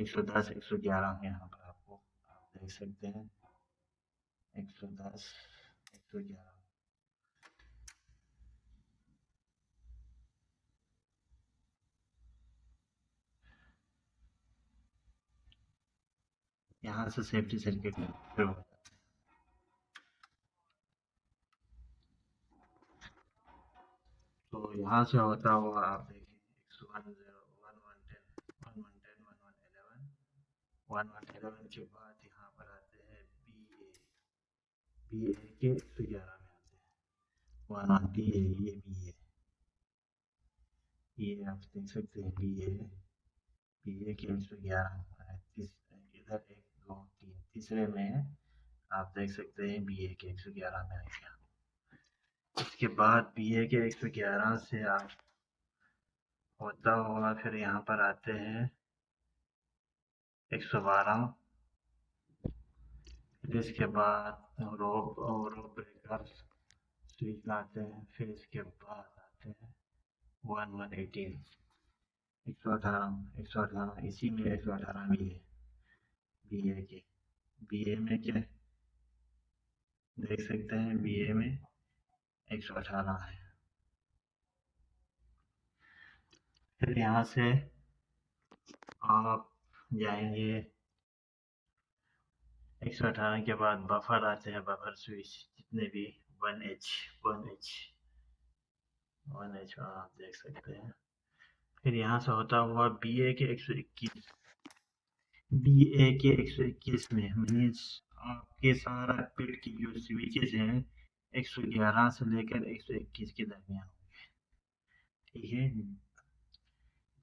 110, 111 यहाँ पर आपको आप देख सकते हैं 110, 111। यहाँ से सेफ्टी सर्किट शुरू होता है। तो यहाँ से होता हुआ आप देखिए 1111 के बाद यहाँ पर आते हैं BA के 111 में आते हैं 11 BA, ये BA, ये आप देख सकते हैं BA के 111 इधर 1 2 3 तीसरे में आप देख सकते हैं BA के 111 में आ गया। इसके बाद BA के 111 से आप होता हुआ फिर यहाँ पर आते हैं 112, फिर इसके बाद रो ब्रेकर स्विच लाते हैं, फिर इसके बाद आते हैं 1118, 118 इसी में 118 भी है BA के। BA में क्या देख सकते हैं BA में 118 है। फिर यहाँ से आप जाएंगे 118 के बाद बफर आते हैं, बफर स्विच जितने भी 1H आप देख सकते हैं। फिर यहाँ से होता हुआ BA के 121 में मीन्स आपके सारा पिट की जो स्विचेस हैं 111 से लेकर 121 के दरमियान, ठीक है।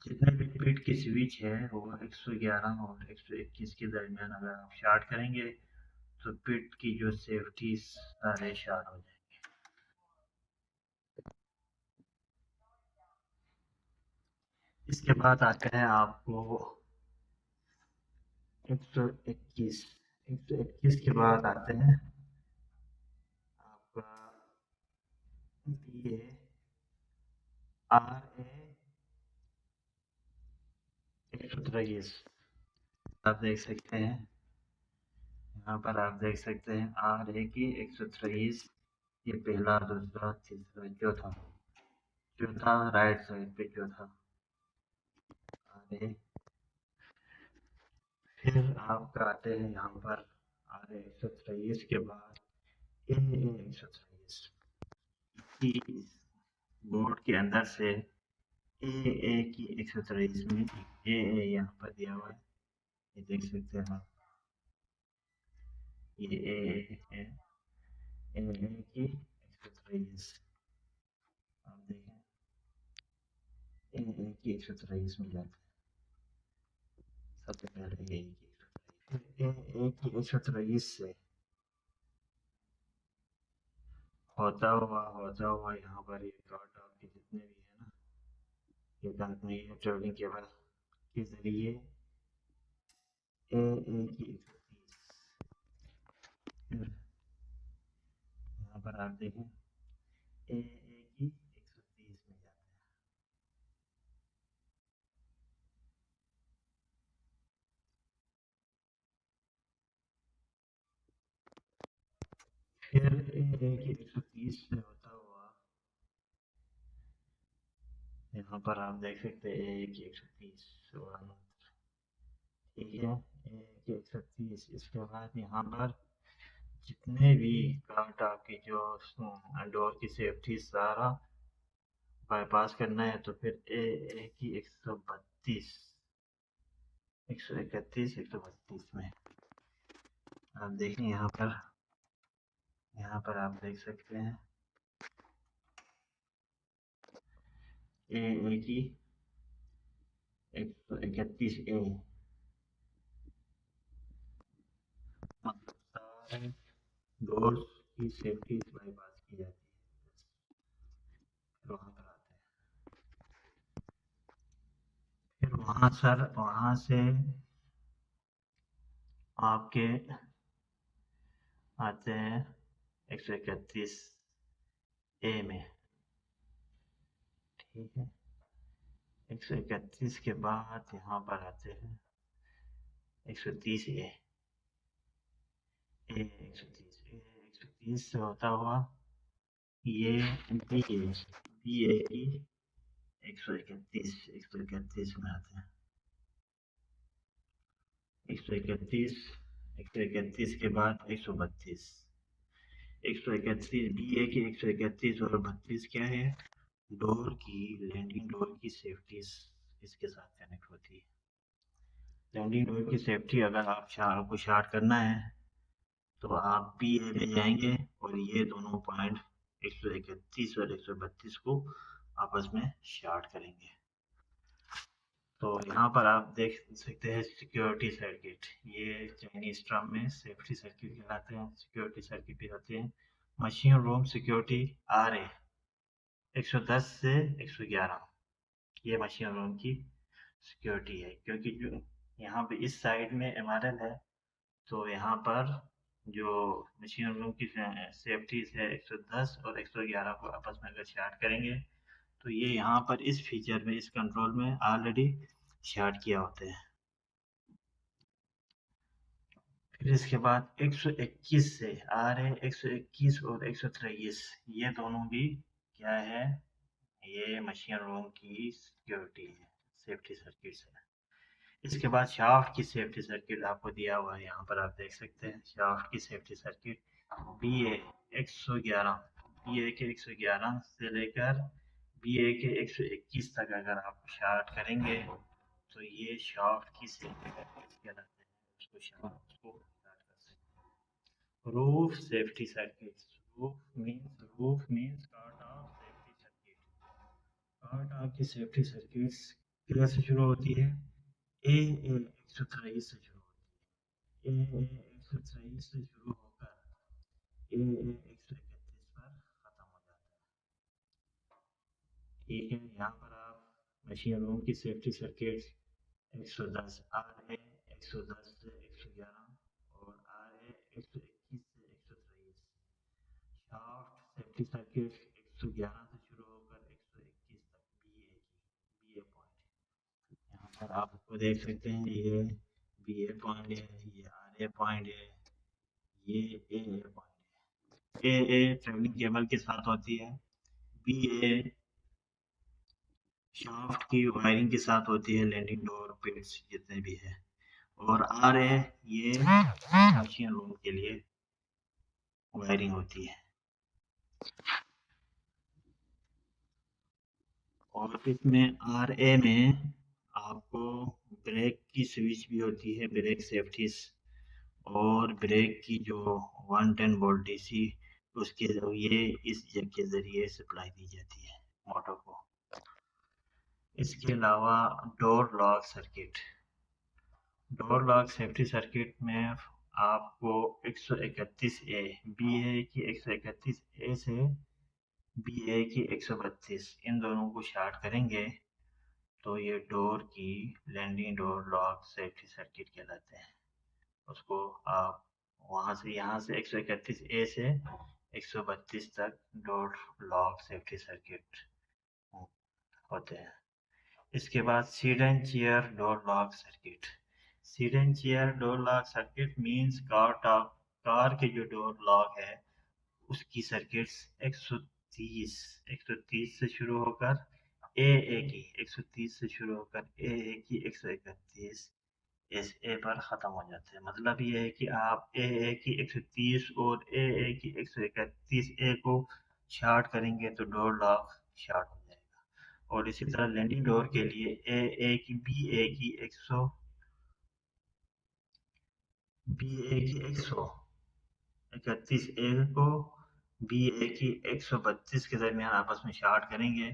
जितने भी पिट की स्विच है वो 111 और 121 के दरमियान अगर आप शार्ट करेंगे तो पिट की जो सेफ्टी सारे शार्ट हो जाएंगे। इसके बाद आता है आपको 121 के बाद आते हैं आपका BA RA 123 आप देख सकते हैं, यहाँ पर आप देख सकते हैं RA की 123, ये पहला, दूसरा, तीसरा, चौथा राइट साइड पे चौथा RA। फिर आपका आते हैं यहाँ पर RA 123 के बाद AA 123 बोर्ड के अंदर से AA की 123 में AA यहाँ पर दिया हुआ है, ये देख सकते हैं आप, ये AA है, AA की 123 आप देखें AA की 123 में जाते हैं सबसे पहले AA की 123 से होता हुआ यहाँ पर ये डॉट आपके जितने भी है ना, ये कंपनी ट्रेवलिंग केबल के जरिए AA की 130, यहाँ पर आप देखें AA की 130 में जाते हैं। फिर AA की 130 से होता हुआ यहाँ पर आप देख सकते हैं AA की 130, ठीक है, AA की 130। इसके बाद यहाँ पर जितने भी कार्ट आपके जो डोर की सेफ्टी सारा बाईपास करना है तो फिर AA की 132, 131, 132 में आप देखें, यहाँ पर आप देख सकते हैं AA की 131A, सारे डोर्स की सेफ्टी बाईपास की जाती है। वहाँ पर आते हैं, फिर वहाँ से आपके आते हैं 131A में, ठीक है। 131 के बाद यहाँ पर आते हैं 130 ए 130 से होता हुआ ये बी ए की 131 में आते हैं। 131 के बाद 132 131 बी ए की 131 और 32 क्या है? डोर की लैंडिंग डोर की सेफ्टी इसके साथ कनेक्ट होती है। लैंडिंग डोर की सेफ्टी अगर आपको शार्ट करना है तो आप बी ए में जाएंगे और ये दोनों पॉइंट 131 और 132 को आपस में शार्ट करेंगे। तो यहाँ पर आप देख सकते हैं सिक्योरिटी सर्किट, ये चाइनीज टर्म में सेफ्टी सर्किट कहलाते हैं, सिक्योरिटी सर्किट भी होते हैं। मशीन रूम सिक्योरिटी RA 110 से 111 ये मशीन रूम की सिक्योरिटी है, क्योंकि जो यहाँ पे इस साइड में MRL है तो यहाँ पर जो मशीन रूम की सेफ्टी है 110 और 111 को आपस में अगर शार्ट करेंगे तो ये यहाँ पर इस फीचर में इस कंट्रोल में ऑलरेडी शार्ट किया होते हैं। फिर इसके बाद 121 से RA 121 और 123 ये दोनों भी क्या है? ये मशीन रूम की सिक्योरिटी है, सेफ्टी सर्किट है। इसके बाद शाफ्ट की सेफ्टी सर्किट आपको दिया हुआ है, यहाँ पर आप देख सकते हैं शाफ्ट की सेफ्टी सर्किट BA 111 BA के 111 से लेकर BA के 121 तक अगर आप शार्ट करेंगे तो ये शाफ्ट की सेफ्टी सर्किट कहलाते हैं, उसको शाफ्ट को शार्ट कर सकते हैं। Roof safety circuit, roof means card of safety circuit. Card of की सेफ्टी सर्किट्स किधर से शुरू होती है? ए 123 से शुरू होती है। ए 123 से शुरू होकर ए 131 पर खत्म हो जाता है। ठीक है, यहाँ पर आप मशीन रूम की सेफ्टी सर्किट 110 RA 110 से 111 और RA 121 से 123। शाफ्ट सेफ्टी सर्किट 111 से शुरू होकर 121 तक BA पॉइंट। यहाँ पर आपको देख सकते हैं ये BA पॉइंट है, ये RA पॉइंट है, ये AA पॉइंट है। AA ट्रेवलिंग केबल के साथ होती है, BA शाफ्ट की वायरिंग के साथ होती है, लैंडिंग डोर पिट्स जितने भी है, और RA ये मशीन रूम के लिए वायरिंग होती है। और इसमें RA में आपको ब्रेक की स्विच भी होती है, ब्रेक सेफ्टीज, और ब्रेक की जो 110 वोल्ट DC उसके ये इस जग के जरिए सप्लाई दी जाती है मोटर को। इसके अलावा door lock circuit, door lock safety circuit में आपको 131A BA की 131A से BA की 132 इन दोनों को शार्ट करेंगे तो ये डोर की landing door lock safety circuit कहलाते हैं। उसको आप वहाँ से यहाँ से 131A से 132 तक डोर लॉक सेफ्टी सर्किट होते हैं। इसके बाद seat and chair door lock circuit. Seat and chair door lock circuit means car के जो डोर लॉक है उसकी सर्किट्स 130 से शुरू होकर AA की 130 से शुरू होकर AA की 131 SA पर ख़त्म हो जाते हैं। मतलब ये है कि आप AA की 130 और AA की 131A को शार्ट करेंगे तो डोर लॉक शार्ट हो जाएगा। और इसी तरह लैंडिंग डोर के लिए AA की BA की 131A को BA की 132 के दरमियान आपस में शार्ट करेंगे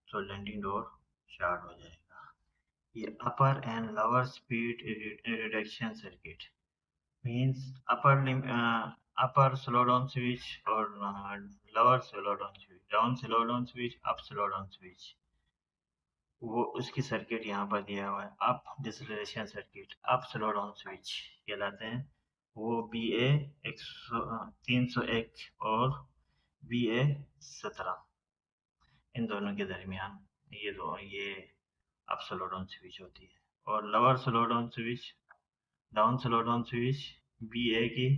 तो लैंडिंग डोर शार्ट हो जाएगा। ये upper and lower speed reduction circuit means upper slow down switch और lower slow down switch, down slow down switch, up slow down switch, वो उसकी सर्किट यहाँ पर दिया हुआ है। Up deceleration circuit, up slow down switch कहलाते हैं, वो BA 301 और BA 17 इन दोनों के दरमियान ये अप स्लो डाउन स्विच होती है। और lower slow down switch down slow down switch BA की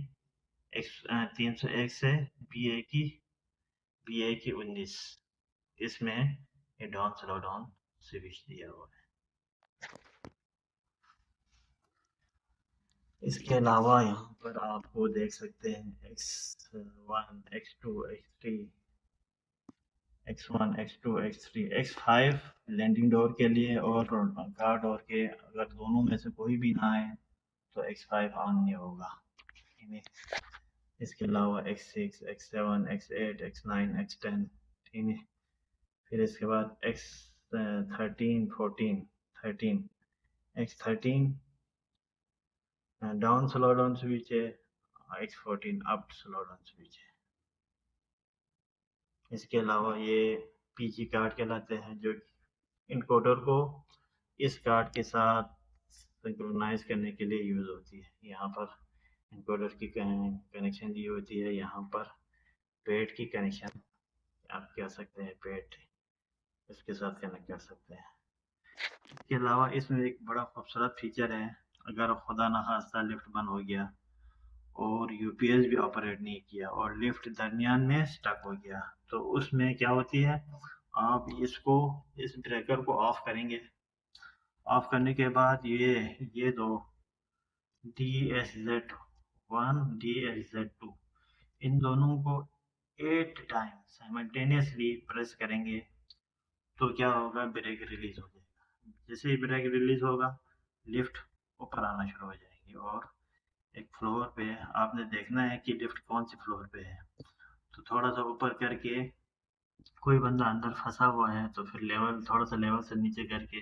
300X है, BA की 19, इसमें ये डाउन स्लो डाउन स्विच दिया हुआ है। इसके अलावा यहाँ पर आपको देख सकते हैं X1, X2, X3, X1, X2, X3, X5 landing door के लिए और कार डोर के, अगर दोनों में से कोई भी ना आए तो X5 ऑन नहीं होगा। इसके अलावा X6, X7, X8, X9, X10, ठीक है। फिर इसके बाद X13, 14, 13, X13 down slow down switch है, X14 up slow down switch है। इसके अलावा ये PG कार्ड कहलाते हैं, जो इनकोडर को इस कार्ड के साथ सिंक्रोनाइज करने के लिए यूज़ होती है। यहाँ पर इनकोडर की कनेक्शन दी होती है, यहाँ पर पेड की कनेक्शन आप कह सकते हैं, पेड इसके साथ कनेक्ट कर सकते हैं। इसके अलावा इसमें एक बड़ा खूबसूरत फीचर है, अगर खुदा न खास्ता लिफ्ट बंद हो गया और यूपीएस भी ऑपरेट नहीं किया और लिफ्ट दरमियान में स्टक हो गया, तो उसमें क्या होती है, आप इस ब्रेकर को ऑफ करेंगे। ऑफ करने के बाद ये दो DSZ1, DSZ2, इन दोनों को 8 टाइम साइमल्टेनियसली प्रेस करेंगे तो क्या होगा, ब्रेक रिलीज हो जाएगा। जैसे ही ब्रेक रिलीज होगा, लिफ्ट ऊपर आना शुरू हो जाएगी और एक फ्लोर पे आपने देखना है कि लिफ्ट कौन सी फ्लोर पे है। तो थोड़ा सा ऊपर करके, कोई बंदा अंदर फंसा हुआ है तो फिर थोड़ा सा लेवल से नीचे करके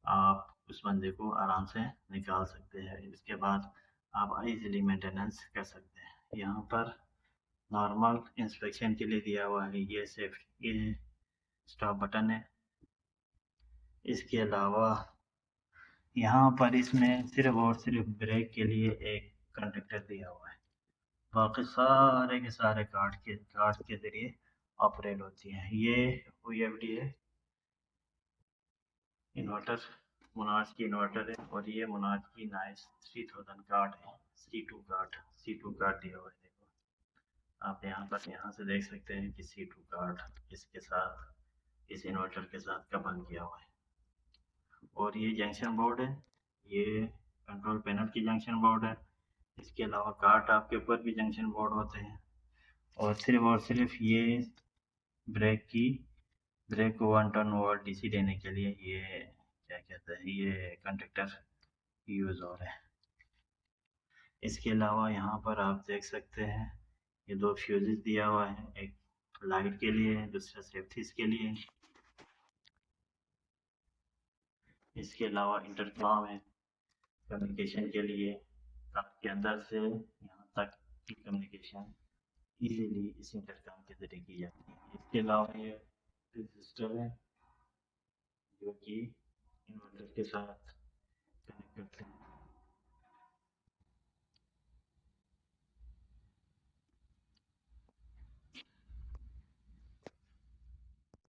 आप उस बंदे को आराम से निकाल सकते हैं। इसके बाद आप इजीली मेंटेनेंस कर सकते हैं। यहाँ पर नॉर्मल इंस्पेक्शन के लिए दिया हुआ है, ये स्टॉप बटन है। इसके अलावा यहाँ पर इसमें सिर्फ और सिर्फ ब्रेक के लिए एक कंडक्टर दिया हुआ है, बाकी सारे के सारे कार्ड के जरिए ऑपरेट होती हैं। ये OFD है इन्वर्टर, मोनार्च की इन्वर्टर है, और ये मोनार्च की नाइस 3000 कार्ड है, C2 कार्ड दिया हुआ है। देखो आप यहाँ से देख सकते हैं कि C2 कार्ड इसके साथ, इस इन्वर्टर के साथ का बंद किया हुआ है। और ये जंक्शन बोर्ड है, ये कंट्रोल पैनल की जंक्शन बोर्ड है। इसके अलावा कार्ड आपके ऊपर भी जंक्शन बोर्ड होते हैं, और सिर्फ ये ब्रेक को 1 टर्न वोल्ट DC देने के लिए ये क्या कहते हैं, ये कंडक्टर यूज हो रहा है। इसके अलावा यहाँ पर आप देख सकते हैं ये 2 फ्यूजेस दिया हुआ है, एक लाइट के लिए, दूसरा सेफ्टी के लिए। इसके अलावा इंटरकॉम है कम्युनिकेशन के लिए, आपके अंदर से यहाँ तक की कम्युनिकेशन इजीली इस इंटरकॉम के जरिए की जाती है। इसके अलावा ये रजिस्टर है जो कि इन्वर्टर के साथ कनेक्ट करते हैं।